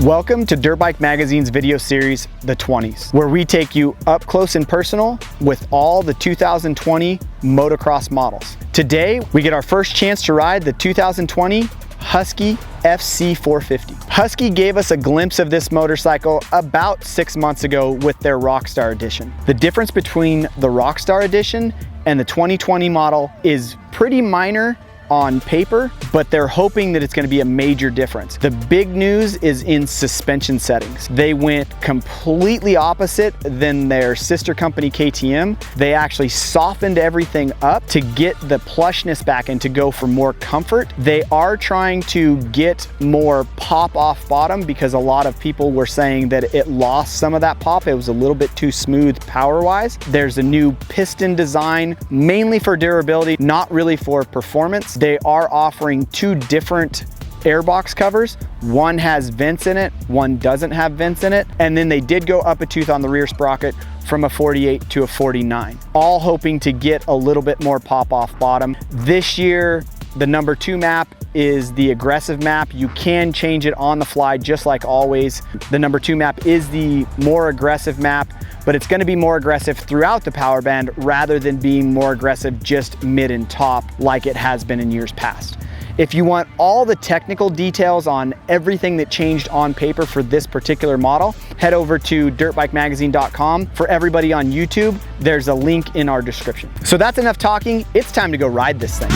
Welcome to Dirtbike Magazine's video series, The 20s, where we take you up close and personal with all the 2020 motocross models. Today, we get our first chance to ride the 2020 Husky FC450. Husky gave us a glimpse of this motorcycle about 6 months ago with their Rockstar Edition. The difference between the Rockstar Edition and the 2020 model is pretty minor on paper, but they're hoping that it's going to be a major difference. The big news is in suspension settings. They went completely opposite than their sister company KTM. They actually softened everything up to get the plushness back and to go for more comfort. They are trying to get more pop off bottom because a lot of people were saying that it lost some of that pop. It was a little bit too smooth power-wise. There's a new piston design, mainly for durability, not really for performance. They are offering two different airbox covers. One has vents in it, one doesn't have vents in it. And then they did go up a tooth on the rear sprocket from a 48 to a 49, all hoping to get a little bit more pop off bottom. This year, the number 2 map is the aggressive map. You can change it on the fly, just like always. The number 2 map is the more aggressive map, but it's gonna be more aggressive throughout the power band rather than being more aggressive just mid and top like it has been in years past. If you want all the technical details on everything that changed on paper for this particular model, head over to dirtbikemagazine.com. For everybody on YouTube, there's a link in our description. So that's enough talking. It's time to go ride this thing.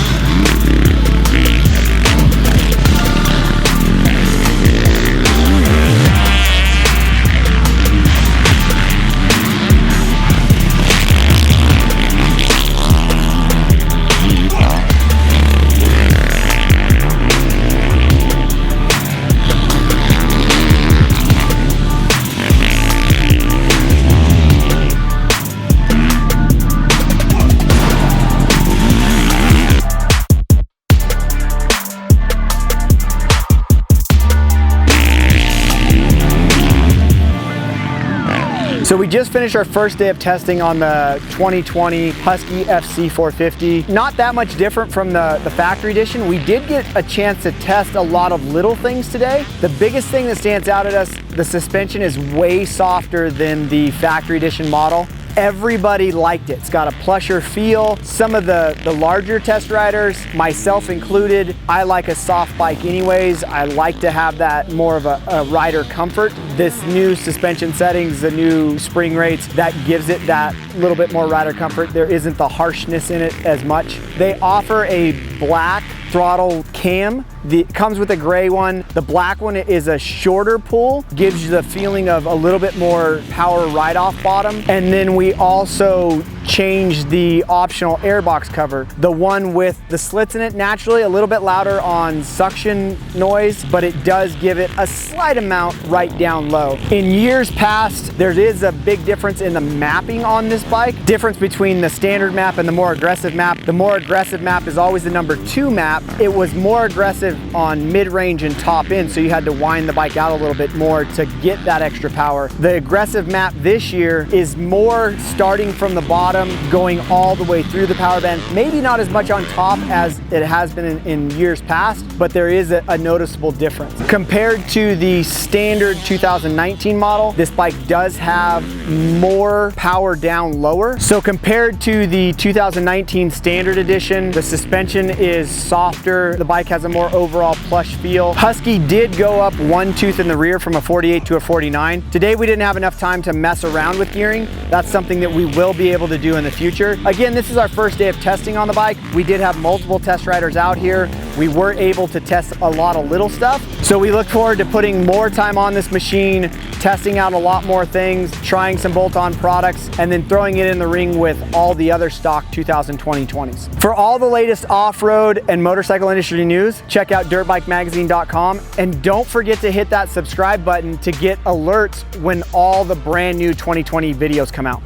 So we just finished our first day of testing on the 2020 Husky FC450. Not that much different from the factory edition. We did get a chance to test a lot of little things today. The biggest thing that stands out at us, the suspension is way softer than the factory edition model. Everybody liked it. It's got a plusher feel. Some of the larger test riders, myself included, I like a soft bike anyways. I like to have that more of a rider comfort. This new suspension settings, the new spring rates, that gives it that little bit more rider comfort. There isn't the harshness in it as much. They offer a black throttle cam. It comes with a gray one. The black one is a shorter pull, gives you the feeling of a little bit more power ride off bottom. And then we also changed the optional airbox cover. The one with the slits in it, naturally a little bit louder on suction noise, but it does give it a slight amount right down low. In years past, there is a big difference in the mapping on this bike. Difference between the standard map and the more aggressive map. The more aggressive map is always the number 2 map. It was more aggressive on mid-range and top end, so you had to wind the bike out a little bit more to get that extra power. The aggressive map this year is more starting from the bottom, going all the way through the power band. Maybe not as much on top as it has been in years past, but there is a noticeable difference. Compared to the standard 2019 model, this bike does have more power down lower. So compared to the 2019 standard edition, the suspension is softer. The bike has a more overall plush feel. Husky did go up 1 tooth in the rear from a 48 to a 49. Today we didn't have enough time to mess around with gearing. That's something that we will be able to do in the future. Again, this is our first day of testing on the bike. We did have multiple test riders out here. We were able to test a lot of little stuff. So we look forward to putting more time on this machine, testing out a lot more things, trying some bolt-on products, and then throwing it in the ring with all the other stock 2020 20s. For all the latest off-road and motorcycle industry news, check out dirtbikemagazine.com, and don't forget to hit that subscribe button to get alerts when all the brand new 2020 videos come out.